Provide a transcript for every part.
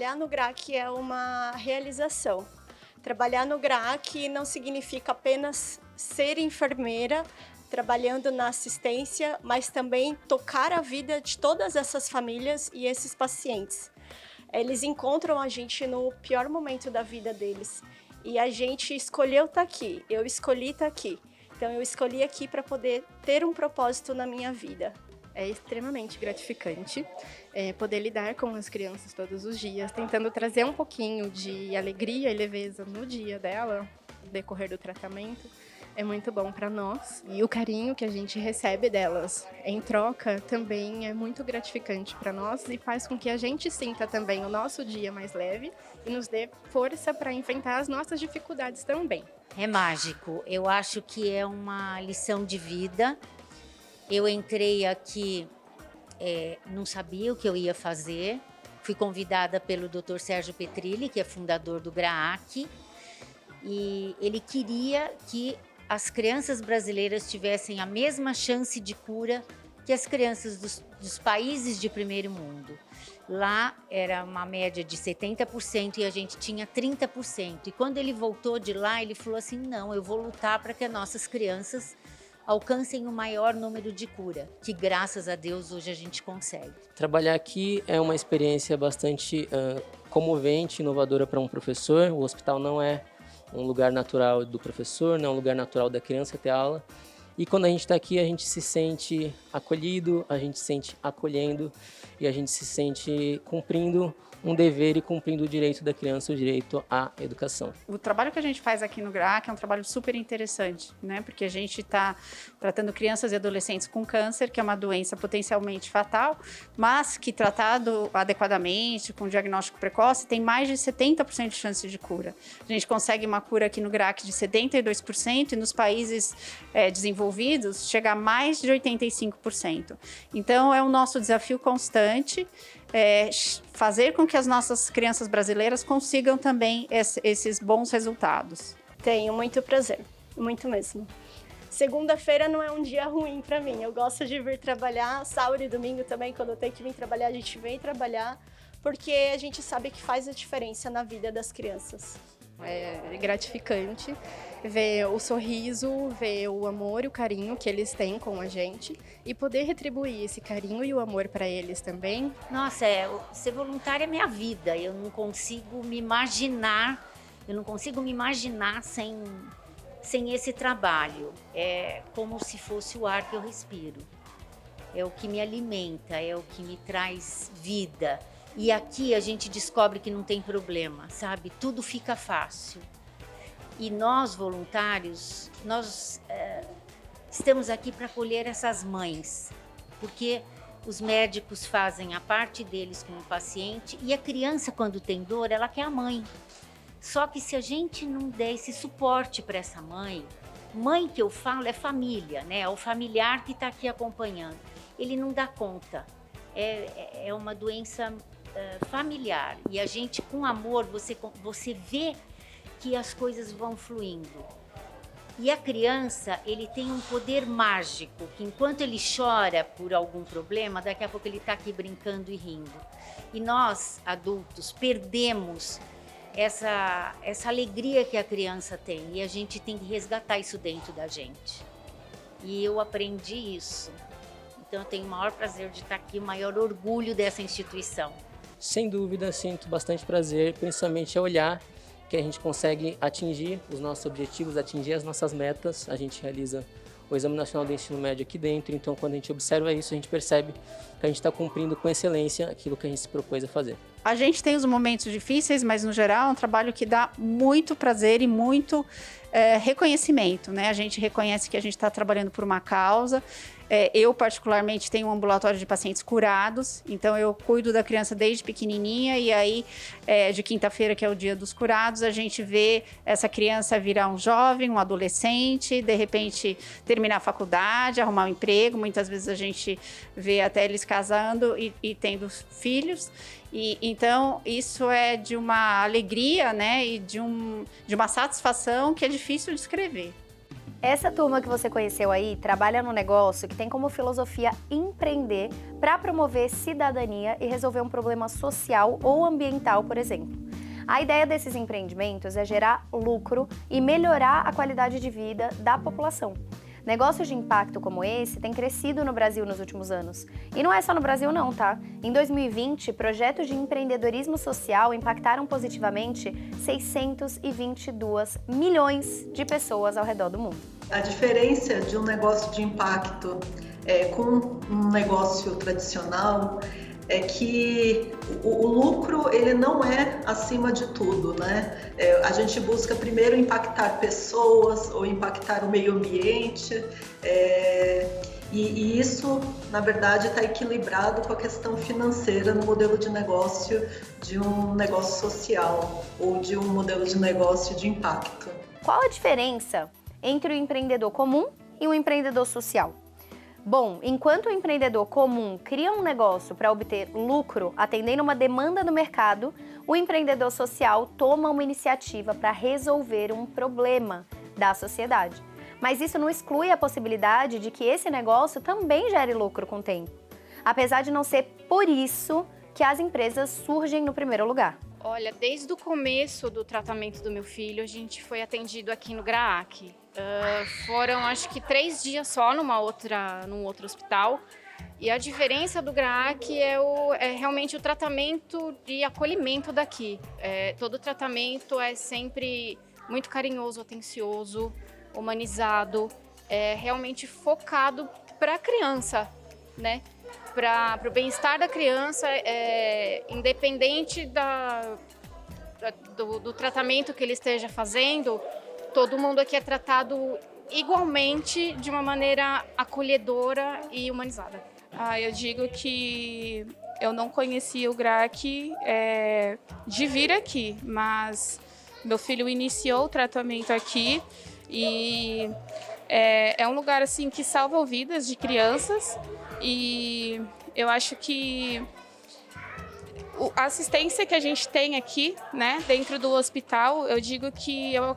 trabalhar no GRAAC é uma realização. Trabalhar no GRAAC não significa apenas ser enfermeira, trabalhando na assistência, mas também tocar a vida de todas essas famílias e esses pacientes. Eles encontram a gente no pior momento da vida deles. E a gente escolheu estar aqui, eu escolhi estar aqui. Então eu escolhi aqui para poder ter um propósito na minha vida. É extremamente gratificante poder lidar com as crianças todos os dias, tentando trazer um pouquinho de alegria e leveza no dia dela, no decorrer do tratamento. É muito bom para nós. E o carinho que a gente recebe delas em troca também é muito gratificante para nós e faz com que a gente sinta também o nosso dia mais leve e nos dê força para enfrentar as nossas dificuldades também. É mágico. Eu acho que é uma lição de vida. Eu entrei aqui, não sabia o que eu ia fazer. Fui convidada pelo Dr. Sérgio Petrilli, que é fundador do GRAAC, e ele queria que as crianças brasileiras tivessem a mesma chance de cura que as crianças dos países de primeiro mundo. Lá era uma média de 70% e a gente tinha 30%. E quando ele voltou de lá, ele falou assim, não, eu vou lutar para que as nossas crianças alcancem o maior número de cura, que graças a Deus hoje a gente consegue. Trabalhar aqui é uma experiência bastante comovente, inovadora para um professor. O hospital não é um lugar natural do professor, não é um lugar natural da criança ter aula. E quando a gente está aqui, a gente se sente acolhido, a gente se sente acolhendo e a gente se sente cumprindo um dever e cumprindo o direito da criança, o direito à educação. O trabalho que a gente faz aqui no GRAAC é um trabalho super interessante, né? Porque a gente está tratando crianças e adolescentes com câncer, que é uma doença potencialmente fatal, mas que tratado adequadamente, com diagnóstico precoce, tem mais de 70% de chance de cura. A gente consegue uma cura aqui no GRAAC de 72% e nos países desenvolvidos chega a mais de 85%. Então é o nosso desafio constante, fazer com que as nossas crianças brasileiras consigam também esses bons resultados. Tenho muito prazer, muito mesmo. Segunda-feira não é um dia ruim para mim, eu gosto de vir trabalhar, sábado e domingo também, quando eu tenho que vir trabalhar, a gente vem trabalhar, porque a gente sabe que faz a diferença na vida das crianças. É gratificante ver o sorriso, ver o amor e o carinho que eles têm com a gente e poder retribuir esse carinho e o amor para eles também. Nossa, ser voluntária é minha vida. Eu não consigo me imaginar sem esse trabalho. É como se fosse o ar que eu respiro. É o que me alimenta, é o que me traz vida. E aqui a gente descobre que não tem problema, sabe? Tudo fica fácil. E nós, voluntários, estamos aqui para acolher essas mães, porque os médicos fazem a parte deles com o paciente e a criança, quando tem dor, ela quer a mãe. Só que se a gente não der esse suporte para essa mãe que eu falo é família, né? É o familiar que está aqui acompanhando. Ele não dá conta. É uma doença familiar e a gente com amor você vê que as coisas vão fluindo e a criança ele tem um poder mágico que enquanto ele chora por algum problema daqui a pouco ele está aqui brincando e rindo e nós adultos perdemos essa alegria que a criança tem e a gente tem que resgatar isso dentro da gente e eu aprendi isso, então eu tenho o maior prazer de estar aqui, o maior orgulho dessa instituição. Sem dúvida, sinto bastante prazer, principalmente a olhar que a gente consegue atingir os nossos objetivos, atingir as nossas metas. A gente realiza o Exame Nacional do Ensino Médio aqui dentro, então quando a gente observa isso, a gente percebe que a gente está cumprindo com excelência aquilo que a gente se propôs a fazer. A gente tem os momentos difíceis, mas no geral é um trabalho que dá muito prazer e muito reconhecimento, né? A gente reconhece que a gente está trabalhando por uma causa. Eu, particularmente, tenho um ambulatório de pacientes curados, então eu cuido da criança desde pequenininha e aí, de quinta-feira, que é o dia dos curados, a gente vê essa criança virar um jovem, um adolescente, de repente terminar a faculdade, arrumar um emprego, muitas vezes a gente vê até eles casando e tendo filhos. E, então, isso é de uma alegria, né, e de uma satisfação que é difícil de descrever. Essa turma que você conheceu aí trabalha num negócio que tem como filosofia empreender para promover cidadania e resolver um problema social ou ambiental, por exemplo. A ideia desses empreendimentos é gerar lucro e melhorar a qualidade de vida da população. Negócios de impacto como esse têm crescido no Brasil nos últimos anos. E não é só no Brasil não, tá? Em 2020, projetos de empreendedorismo social impactaram positivamente 622 milhões de pessoas ao redor do mundo. A diferença de um negócio de impacto com um negócio tradicional é que o lucro ele não é acima de tudo, né? A gente busca primeiro impactar pessoas ou impactar o meio ambiente e isso, na verdade, está equilibrado com a questão financeira no modelo de negócio de um negócio social ou de um modelo de negócio de impacto. Qual a diferença entre o empreendedor comum e o empreendedor social? Bom, enquanto o empreendedor comum cria um negócio para obter lucro atendendo uma demanda do mercado, o empreendedor social toma uma iniciativa para resolver um problema da sociedade. Mas isso não exclui a possibilidade de que esse negócio também gere lucro com o tempo, apesar de não ser por isso que as empresas surgem no primeiro lugar. Olha, desde o começo do tratamento do meu filho, a gente foi atendido aqui no GRAAC. Foram, acho que 3 dias só num outro hospital. E a diferença do GRAAC é realmente o tratamento de acolhimento daqui. Todo o tratamento é sempre muito carinhoso, atencioso, humanizado, realmente focado para a criança, né? Para o bem-estar da criança, independente do tratamento que ele esteja fazendo, todo mundo aqui é tratado igualmente de uma maneira acolhedora e humanizada. Eu digo que eu não conhecia o GRAAC de vir aqui, mas meu filho iniciou o tratamento aqui e é um lugar assim que salva vidas de crianças e eu acho que a assistência que a gente tem aqui, né, dentro do hospital, eu digo que eu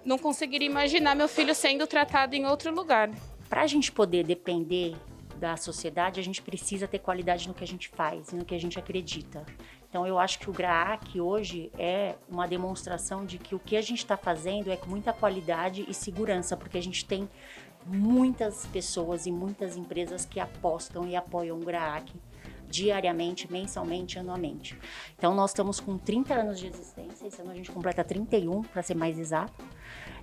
não conseguiria imaginar meu filho sendo tratado em outro lugar. Para a gente poder depender da sociedade, a gente precisa ter qualidade no que a gente faz e no que a gente acredita. Então, eu acho que o GRAAC hoje é uma demonstração de que o que a gente está fazendo é com muita qualidade e segurança, porque a gente tem muitas pessoas e muitas empresas que apostam e apoiam o GRAAC diariamente, mensalmente, anualmente. Então, nós estamos com 30 anos de existência, esse ano a gente completa 31, para ser mais exato.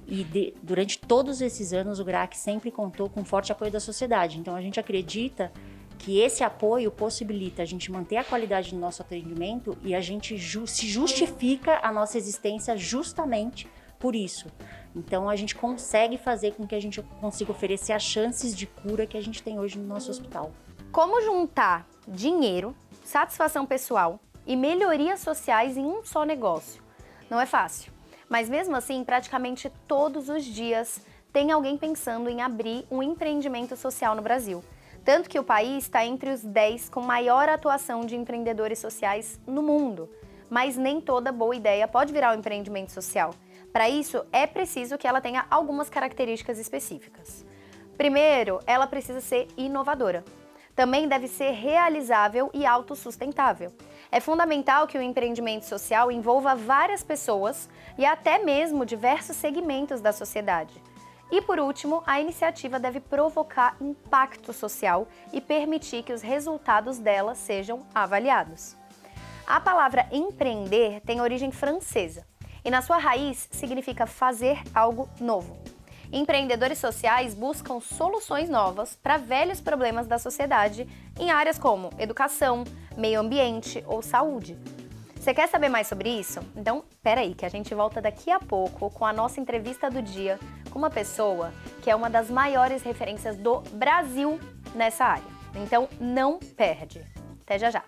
E durante todos esses anos, o GRAAC sempre contou com forte apoio da sociedade. Então, a gente acredita que esse apoio possibilita a gente manter a qualidade do nosso atendimento e a gente se justifica a nossa existência justamente por isso. Então, a gente consegue fazer com que a gente consiga oferecer as chances de cura que a gente tem hoje no nosso hospital. Como juntar dinheiro, satisfação pessoal e melhorias sociais em um só negócio? Não é fácil, mas mesmo assim, praticamente todos os dias tem alguém pensando em abrir um empreendimento social no Brasil. Tanto que o país está entre os 10 com maior atuação de empreendedores sociais no mundo. Mas nem toda boa ideia pode virar um empreendimento social. Para isso, é preciso que ela tenha algumas características específicas. Primeiro, ela precisa ser inovadora. Também deve ser realizável e autossustentável. É fundamental que o empreendimento social envolva várias pessoas e até mesmo diversos segmentos da sociedade. E por último, a iniciativa deve provocar impacto social e permitir que os resultados dela sejam avaliados. A palavra empreender tem origem francesa e na sua raiz significa fazer algo novo. Empreendedores sociais buscam soluções novas para velhos problemas da sociedade em áreas como educação, meio ambiente ou saúde. Você quer saber mais sobre isso? Então, peraí, que a gente volta daqui a pouco com a nossa entrevista do dia com uma pessoa que é uma das maiores referências do Brasil nessa área. Então, não perde. Até já já.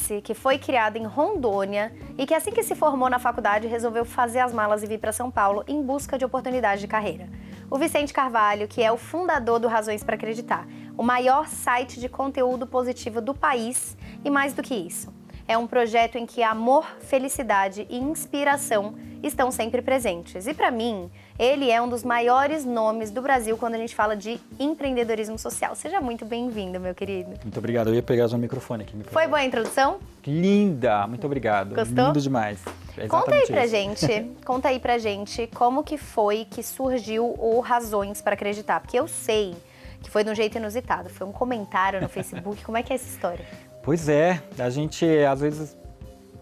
cearense que foi criado em Rondônia e que assim que se formou na faculdade resolveu fazer as malas e vir para São Paulo em busca de oportunidade de carreira. O Vicente Carvalho, que é o fundador do Razões para Acreditar, o maior site de conteúdo positivo do país e mais do que isso. É um projeto em que amor, felicidade e inspiração estão sempre presentes. E para mim, ele é um dos maiores nomes do Brasil quando a gente fala de empreendedorismo social. Seja muito bem-vindo, meu querido. Muito obrigado. Eu ia pegar o microfone aqui. Foi boa a introdução? Linda! Muito obrigado. Gostou? Lindo demais. É Conta aí pra isso. gente, conta aí pra gente como que foi que surgiu o Razões para Acreditar. Porque eu sei que foi de um jeito inusitado. Foi um comentário no Facebook. Como é que é essa história? Pois é, a gente às vezes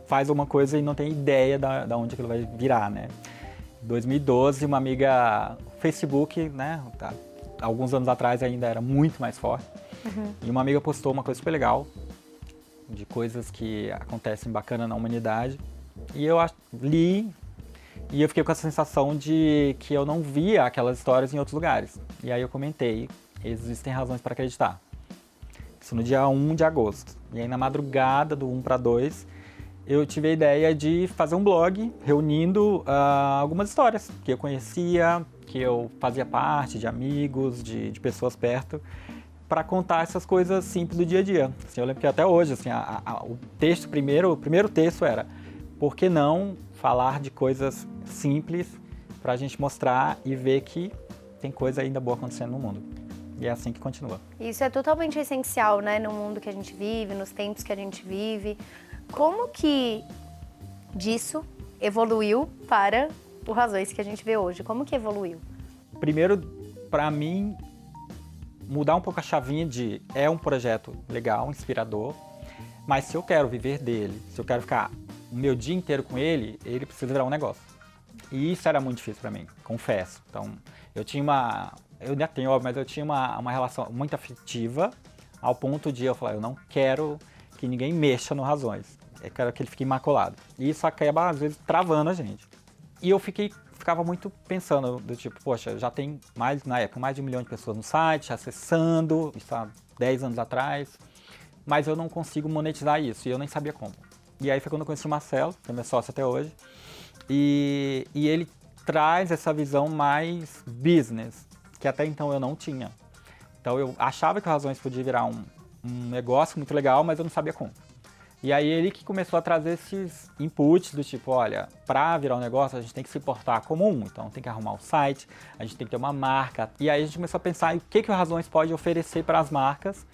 faz uma coisa e não tem ideia da onde aquilo vai virar, né? Em 2012, uma amiga, Facebook, né? Alguns anos atrás ainda era muito mais forte. E uma amiga postou uma coisa super legal, de coisas que acontecem bacana na humanidade. E eu li e eu fiquei com essa sensação de que eu não via aquelas histórias em outros lugares. E aí eu comentei, existem razões para acreditar. Isso no dia 1 de agosto. E aí na madrugada do 1 para 2, eu tive a ideia de fazer um blog reunindo algumas histórias que eu conhecia, que eu fazia parte, de amigos, de pessoas perto, para contar essas coisas simples do dia a dia. Assim, eu lembro que até hoje, assim, o primeiro texto era: por que não falar de coisas simples para a gente mostrar e ver que tem coisa ainda boa acontecendo no mundo. E é assim que continua. Isso é totalmente essencial, né, no mundo que a gente vive, nos tempos que a gente vive. Como que disso evoluiu para o Razões que a gente vê hoje? Como que evoluiu? Primeiro, para mim, mudar um pouco a chavinha de é um projeto legal, inspirador, mas se eu quero viver dele, se eu quero ficar o meu dia inteiro com ele, ele precisa virar um negócio. E isso era muito difícil para mim, confesso. Então, eu ainda tenho, óbvio, mas eu tinha uma relação muito afetiva, ao ponto de eu falar, eu não quero que ninguém mexa no Razões. Eu quero que ele fique imaculado. E isso acaba, às vezes, travando a gente. E eu ficava muito pensando, do tipo, poxa, já tem na época, mais de 1 milhão de pessoas no site, acessando, isso há 10 anos atrás, mas eu não consigo monetizar isso, e eu nem sabia como. E aí foi quando eu conheci o Marcelo, que é meu sócio até hoje, e ele traz essa visão mais business, que até então eu não tinha. Então eu achava que o Razões podia virar um negócio muito legal, mas eu não sabia como. E aí ele que começou a trazer esses inputs do tipo, olha, para virar um negócio a gente tem que se portar como então tem que arrumar o site, a gente tem que ter uma marca. E aí a gente começou a pensar em o que o Razões pode oferecer para as marcas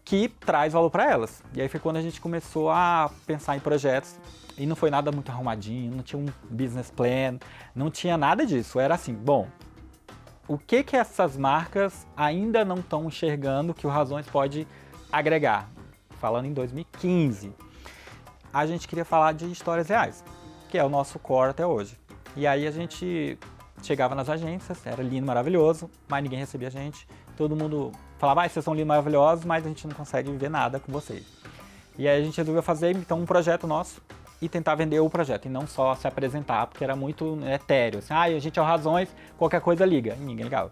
que traz valor para elas. E aí foi quando a gente começou a pensar em projetos e não foi nada muito arrumadinho, não tinha um business plan, não tinha nada disso. Era assim, bom, o que essas marcas ainda não estão enxergando que o Razões pode agregar? Falando em 2015, a gente queria falar de histórias reais, que é o nosso core até hoje. E aí a gente chegava nas agências, era lindo, maravilhoso, mas ninguém recebia a gente. Todo mundo falava, vocês são lindos, maravilhosos, mas a gente não consegue ver nada com vocês. E aí a gente resolveu fazer então um projeto nosso e tentar vender o projeto, e não só se apresentar, porque era muito etéreo. Assim, a gente é o Razões, qualquer coisa liga, e ninguém ligava.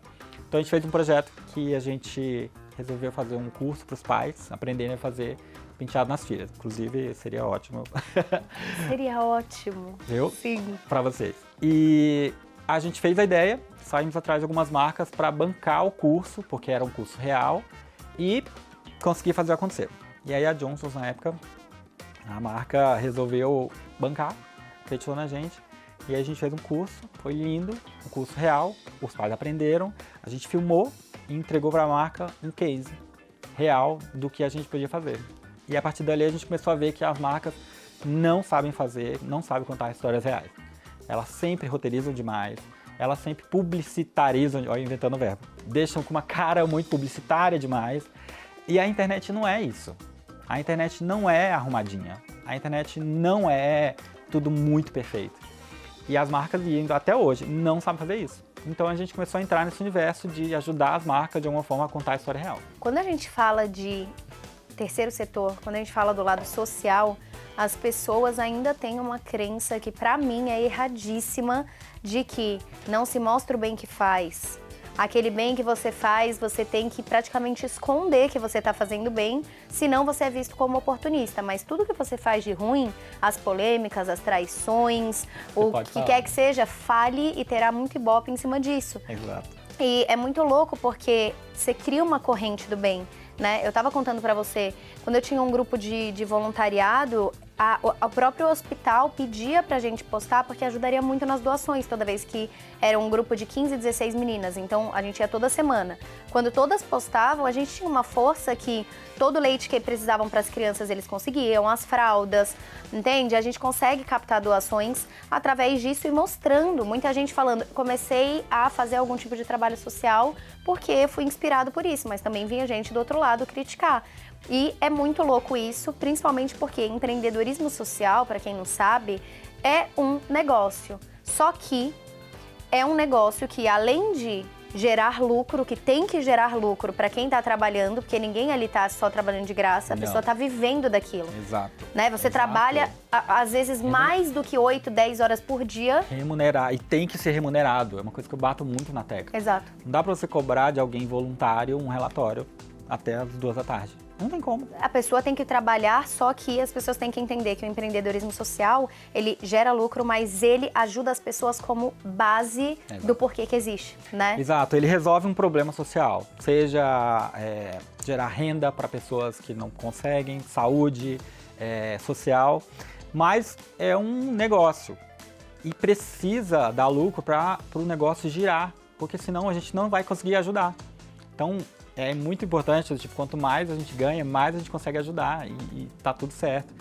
Então a gente fez um projeto que a gente resolveu fazer um curso para os pais aprenderem a fazer penteado nas filhas. Inclusive, seria ótimo. Seria ótimo. Viu? Sim. Para vocês. E a gente fez a ideia, saímos atrás de algumas marcas para bancar o curso, porque era um curso real, e conseguir fazer acontecer. E aí a Johnson's, na época, a marca resolveu bancar, acreditou na gente, e aí a gente fez um curso, foi lindo, um curso real, os pais aprenderam, a gente filmou e entregou para a marca um case real do que a gente podia fazer. E a partir dali a gente começou a ver que as marcas não sabem fazer, não sabem contar histórias reais. Elas sempre roteirizam demais, elas sempre publicitarizam, olha, inventando o verbo, deixam com uma cara muito publicitária demais. E a internet não é isso. A internet não é arrumadinha. A internet não é tudo muito perfeito. E as marcas, até hoje, não sabem fazer isso. Então a gente começou a entrar nesse universo de ajudar as marcas de alguma forma a contar a história real. Quando a gente fala de terceiro setor, quando a gente fala do lado social, as pessoas ainda têm uma crença que para mim é erradíssima de que não se mostra o bem que faz, Aquele bem que você faz, você tem que praticamente esconder que você está fazendo bem, senão você é visto como oportunista. Mas tudo que você faz de ruim, as polêmicas, as traições, o que quer que seja, fale e terá muito ibope em cima disso. Exato. E é muito louco porque você cria uma corrente do bem, né? Eu estava contando para você, quando eu tinha um grupo de voluntariado, o próprio hospital pedia pra gente postar porque ajudaria muito nas doações, toda vez que era um grupo de 15, 16 meninas. Então, a gente ia toda semana. Quando todas postavam, a gente tinha uma força que todo o leite que precisavam para as crianças eles conseguiam, as fraldas, entende? A gente consegue captar doações através disso e mostrando. Muita gente falando, comecei a fazer algum tipo de trabalho social porque fui inspirado por isso, mas também vinha gente do outro lado criticar. E é muito louco isso, principalmente porque empreendedorismo social, para quem não sabe, é um negócio. Só que é um negócio que, além de gerar lucro, que tem que gerar lucro para quem está trabalhando, porque ninguém ali está só trabalhando de graça, a pessoa está vivendo daquilo. Exato. Né? Você trabalha, às vezes, mais do que 8, 10 horas por dia. Remunerar, e tem que ser remunerado, é uma coisa que eu bato muito na tecla. Exato. Não dá para você cobrar de alguém voluntário um relatório até as 2 da tarde. Não tem como. A pessoa tem que trabalhar, só que as pessoas têm que entender que o empreendedorismo social, ele gera lucro, mas ele ajuda as pessoas como base do porquê que existe, né? Exato, ele resolve um problema social, seja gerar renda para pessoas que não conseguem, saúde social, mas é um negócio e precisa dar lucro para o negócio girar, porque senão a gente não vai conseguir ajudar. Então, é muito importante, tipo, quanto mais a gente ganha, mais a gente consegue ajudar e tá tudo certo.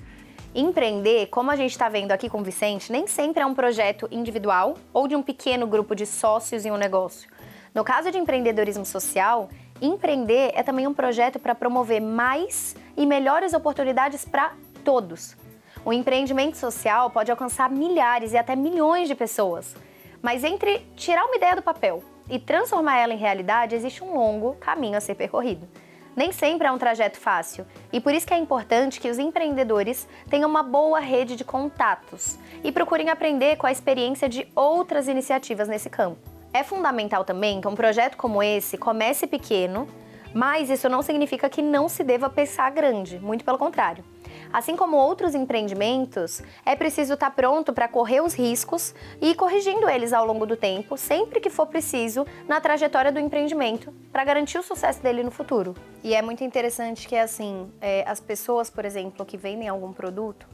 Empreender, como a gente está vendo aqui com o Vicente, nem sempre é um projeto individual ou de um pequeno grupo de sócios em um negócio. No caso de empreendedorismo social, empreender é também um projeto para promover mais e melhores oportunidades para todos. O empreendimento social pode alcançar milhares e até milhões de pessoas. Mas entre tirar uma ideia do papel e transformar ela em realidade, existe um longo caminho a ser percorrido. Nem sempre é um trajeto fácil, e por isso que é importante que os empreendedores tenham uma boa rede de contatos e procurem aprender com a experiência de outras iniciativas nesse campo. É fundamental também que um projeto como esse comece pequeno, mas isso não significa que não se deva pensar grande, muito pelo contrário. Assim como outros empreendimentos, é preciso estar pronto para correr os riscos e ir corrigindo eles ao longo do tempo, sempre que for preciso, na trajetória do empreendimento, para garantir o sucesso dele no futuro. E é muito interessante que, assim, as pessoas, por exemplo, que vendem algum produto,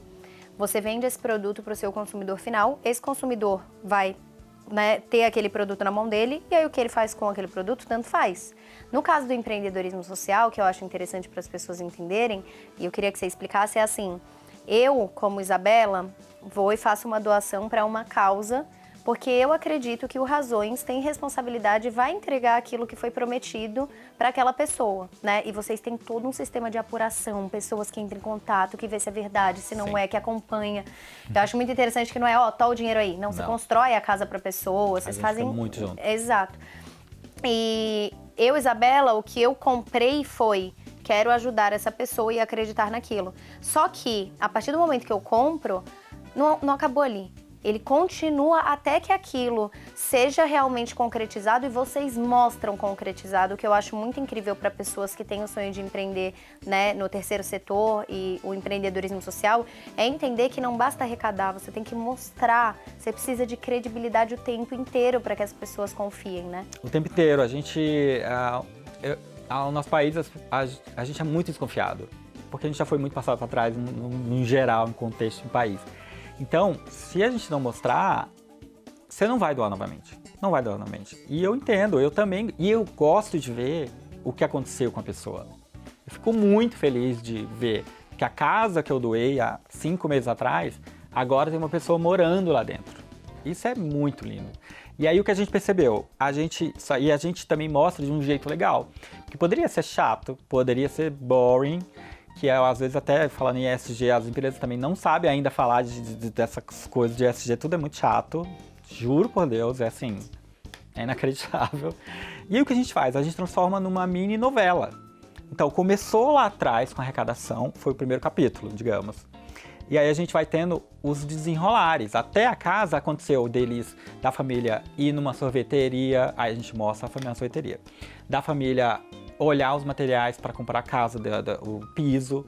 você vende esse produto para o seu consumidor final, esse consumidor vai ter aquele produto na mão dele, e aí o que ele faz com aquele produto, tanto faz. No caso do empreendedorismo social, que eu acho interessante para as pessoas entenderem, e eu queria que você explicasse, é assim, eu, como Isabela, vou e faço uma doação para uma causa, porque eu acredito que o Razões tem responsabilidade e vai entregar aquilo que foi prometido para aquela pessoa, né? E vocês têm todo um sistema de apuração, pessoas que entram em contato, que vê se é verdade, se não é, que acompanha. Eu acho muito interessante que não é, tá o dinheiro aí. Não, você constrói a casa para pessoa, vocês fazem... muito junto. Exato. E eu, Isabela, o que eu comprei foi... Quero ajudar essa pessoa e acreditar naquilo. Só que, a partir do momento que eu compro, não acabou ali. Ele continua até que aquilo seja realmente concretizado e vocês mostram concretizado, o que eu acho muito incrível para pessoas que têm o sonho de empreender, né, no terceiro setor e o empreendedorismo social, é entender que não basta arrecadar, você tem que mostrar, você precisa de credibilidade o tempo inteiro para que as pessoas confiem, né? O tempo inteiro, a gente, no nosso país, a gente é muito desconfiado, porque a gente já foi muito passado para trás, no geral, em contexto do país. Então, se a gente não mostrar, você não vai doar novamente. Não vai doar novamente. E eu entendo, eu também. E eu gosto de ver o que aconteceu com a pessoa. Eu fico muito feliz de ver que a casa que eu doei há 5 meses atrás, agora tem uma pessoa morando lá dentro. Isso é muito lindo. E aí o que a gente percebeu? A gente também mostra de um jeito legal. Que poderia ser chato, poderia ser boring, que às vezes até falando em ESG, as empresas também não sabem ainda falar dessas coisas de ESG, tudo é muito chato, juro por Deus, é assim, é inacreditável. E aí o que a gente faz? A gente transforma numa mini novela. Então começou lá atrás com a arrecadação, foi o primeiro capítulo, digamos. E aí a gente vai tendo os desenrolares. Até a casa aconteceu deles, da família ir numa sorveteria, aí a gente mostra a família na sorveteria. Da família olhar os materiais para comprar a casa, o piso.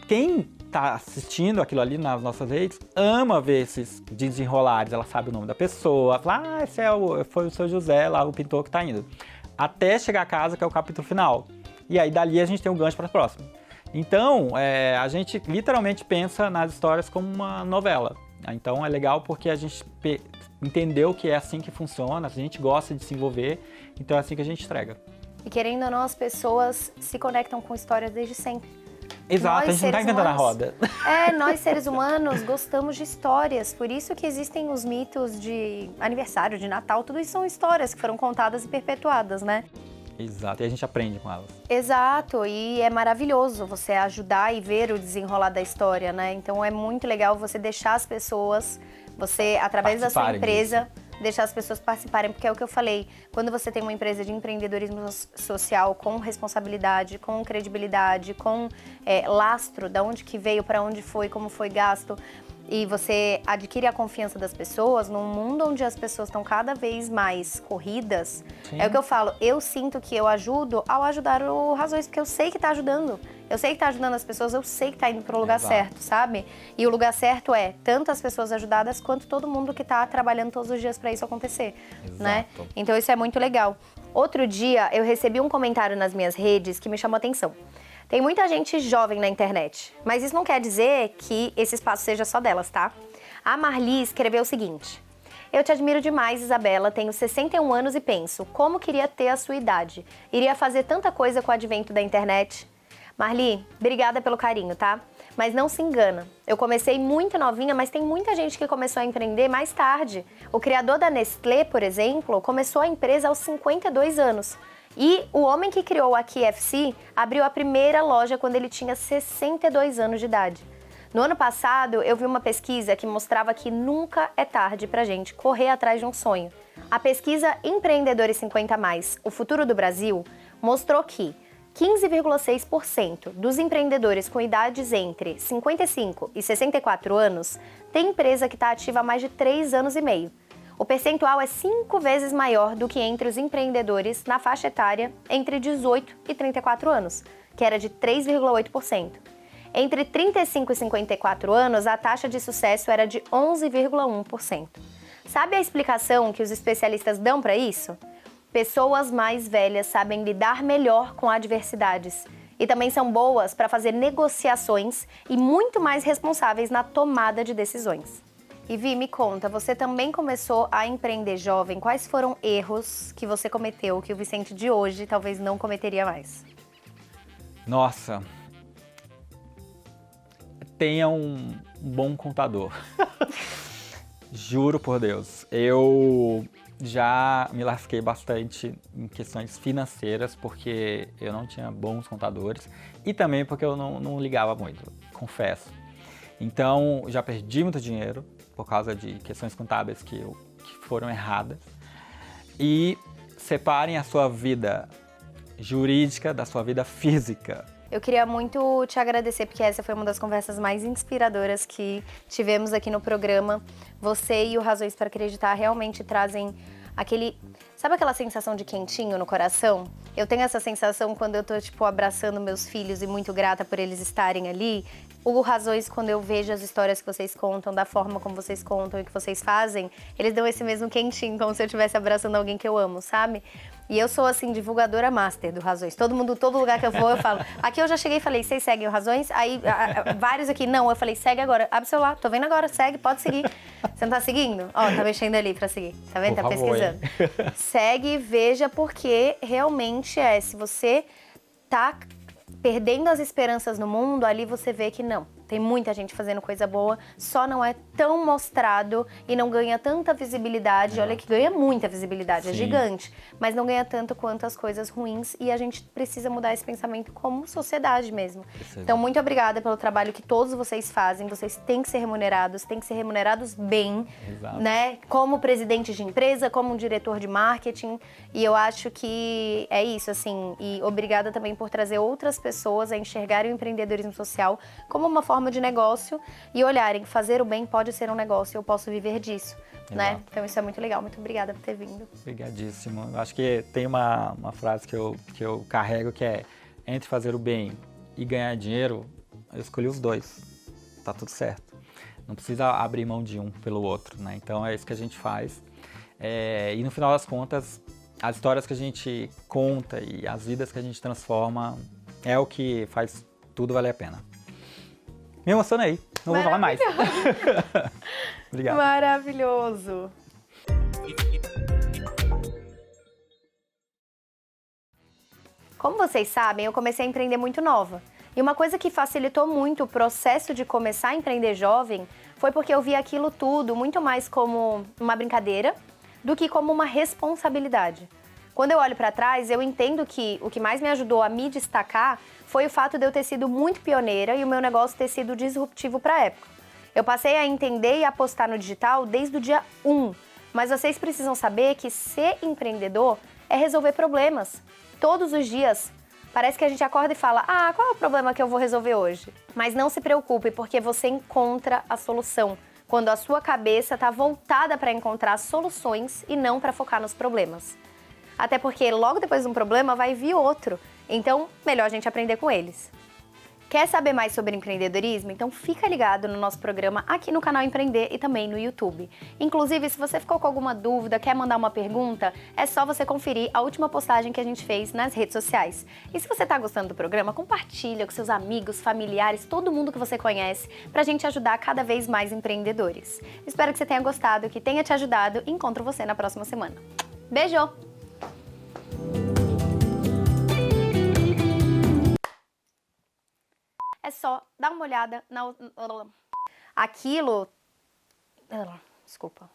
Quem está assistindo aquilo ali nas nossas redes ama ver esses desenrolares. Ela sabe o nome da pessoa, fala, esse foi o seu José lá, o pintor que está indo. Até chegar a casa, que é o capítulo final. E aí dali a gente tem um gancho para a próxima. Então, a gente literalmente pensa nas histórias como uma novela. Então é legal porque a gente entendeu que é assim que funciona, a gente gosta de se envolver, então é assim que a gente entrega. E querendo ou não, as pessoas se conectam com histórias desde sempre. Exato, a gente não está inventando a roda. Nós seres humanos gostamos de histórias, por isso que existem os mitos de aniversário, de Natal, tudo isso são histórias que foram contadas e perpetuadas, né? Exato, e a gente aprende com elas. Exato, e é maravilhoso você ajudar e ver o desenrolar da história, né? Então é muito legal você deixar as pessoas, você, através da sua empresa, deixar as pessoas participarem, porque é o que eu falei, quando você tem uma empresa de empreendedorismo social com responsabilidade, com credibilidade, com lastro, de onde que veio, para onde foi, como foi gasto, e você adquire a confiança das pessoas, num mundo onde as pessoas estão cada vez mais corridas, Sim. É o que eu falo, eu sinto que eu ajudo ao ajudar o Razões, porque eu sei que tá ajudando. Eu sei que tá ajudando as pessoas, eu sei que tá indo pro lugar certo, sabe? E o lugar certo é tanto as pessoas ajudadas quanto todo mundo que tá trabalhando todos os dias para isso acontecer, né? Então isso é muito legal. Outro dia eu recebi um comentário nas minhas redes que me chamou a atenção. Tem muita gente jovem na internet, mas isso não quer dizer que esse espaço seja só delas, tá? A Marli escreveu o seguinte: eu te admiro demais, Isabela, tenho 61 anos e penso, como queria ter a sua idade? Iria fazer tanta coisa com o advento da internet? Marli, obrigada pelo carinho, tá? Mas não se engana, eu comecei muito novinha, mas tem muita gente que começou a empreender mais tarde. O criador da Nestlé, por exemplo, começou a empresa aos 52 anos. E o homem que criou a KFC abriu a primeira loja quando ele tinha 62 anos de idade. No ano passado, eu vi uma pesquisa que mostrava que nunca é tarde pra gente correr atrás de um sonho. A pesquisa Empreendedores 50+, o futuro do Brasil, mostrou que 15,6% dos empreendedores com idades entre 55 e 64 anos têm empresa que está ativa há mais de 3 anos e meio. O percentual é 5 vezes maior do que entre os empreendedores na faixa etária entre 18 e 34 anos, que era de 3,8%. Entre 35 e 54 anos, a taxa de sucesso era de 11,1%. Sabe a explicação que os especialistas dão para isso? Pessoas mais velhas sabem lidar melhor com adversidades e também são boas para fazer negociações e muito mais responsáveis na tomada de decisões. E Vi, me conta, você também começou a empreender jovem. Quais foram erros que você cometeu que o Vicente de hoje talvez não cometeria mais? Nossa, tenha um bom contador. Juro por Deus, eu já me lasquei bastante em questões financeiras porque eu não tinha bons contadores e também porque eu não ligava muito, confesso. Então, já perdi muito dinheiro por causa de questões contábeis que foram erradas. E separem a sua vida jurídica da sua vida física. Eu queria muito te agradecer, porque essa foi uma das conversas mais inspiradoras que tivemos aqui no programa. Você e o Razões para Acreditar realmente trazem aquele... Sabe aquela sensação de quentinho no coração? Eu tenho essa sensação quando eu tô, tipo, abraçando meus filhos e muito grata por eles estarem ali. O Razões, quando eu vejo as histórias que vocês contam, da forma como vocês contam e que vocês fazem, eles dão esse mesmo quentinho, como se eu estivesse abraçando alguém que eu amo, sabe? E eu sou, assim, divulgadora master do Razões. Todo lugar que eu vou, eu falo. Aqui eu já cheguei e falei, vocês seguem o Razões? Aí, vários aqui, não. Eu falei, segue agora. Abre o celular, tô vendo agora, segue, pode seguir. Você não tá seguindo? Ó, tá mexendo ali pra seguir. Tá vendo? Tá pesquisando. Segue, veja, porque realmente se você tá perdendo as esperanças no mundo, ali você vê que não. Tem muita gente fazendo coisa boa, só não é tão mostrado e não ganha tanta visibilidade. Olha que ganha muita visibilidade, Sim. É gigante, mas não ganha tanto quanto as coisas ruins e a gente precisa mudar esse pensamento como sociedade mesmo. Então, muito obrigada pelo trabalho que todos vocês fazem. Vocês têm que ser remunerados bem, Exato. Né? Como presidente de empresa, como um diretor de marketing. E eu acho que é isso, assim. E obrigada também por trazer outras pessoas a enxergarem o empreendedorismo social como uma forma forma de negócio e olharem, fazer o bem pode ser um negócio, eu posso viver disso, né? Então isso é muito legal, muito obrigada por ter vindo. Obrigadíssimo. Eu acho que tem uma frase que eu carrego que é: entre fazer o bem e ganhar dinheiro, eu escolhi os dois, tá tudo certo. Não precisa abrir mão de um pelo outro, né? Então é isso que a gente faz. E no final das contas, as histórias que a gente conta e as vidas que a gente transforma é o que faz tudo valer a pena. Me emocionei, não vou falar mais. Obrigado. Maravilhoso. Como vocês sabem, eu comecei a empreender muito nova. E uma coisa que facilitou muito o processo de começar a empreender jovem foi porque eu vi aquilo tudo muito mais como uma brincadeira do que como uma responsabilidade. Quando eu olho para trás, eu entendo que o que mais me ajudou a me destacar foi o fato de eu ter sido muito pioneira e o meu negócio ter sido disruptivo para a época. Eu passei a entender e apostar no digital desde o dia 1, mas vocês precisam saber que ser empreendedor é resolver problemas. Todos os dias, parece que a gente acorda e fala: ah, qual é o problema que eu vou resolver hoje? Mas não se preocupe, porque você encontra a solução quando a sua cabeça está voltada para encontrar soluções e não para focar nos problemas. Até porque logo depois de um problema vai vir outro, então melhor a gente aprender com eles. Quer saber mais sobre empreendedorismo? Então fica ligado no nosso programa aqui no canal Empreender e também no YouTube. Inclusive, se você ficou com alguma dúvida, quer mandar uma pergunta, é só você conferir a última postagem que a gente fez nas redes sociais. E se você está gostando do programa, compartilha com seus amigos, familiares, todo mundo que você conhece, pra gente ajudar cada vez mais empreendedores. Espero que você tenha gostado, que tenha te ajudado e encontro você na próxima semana. Beijo! É só dar uma olhada na... Aquilo... Desculpa.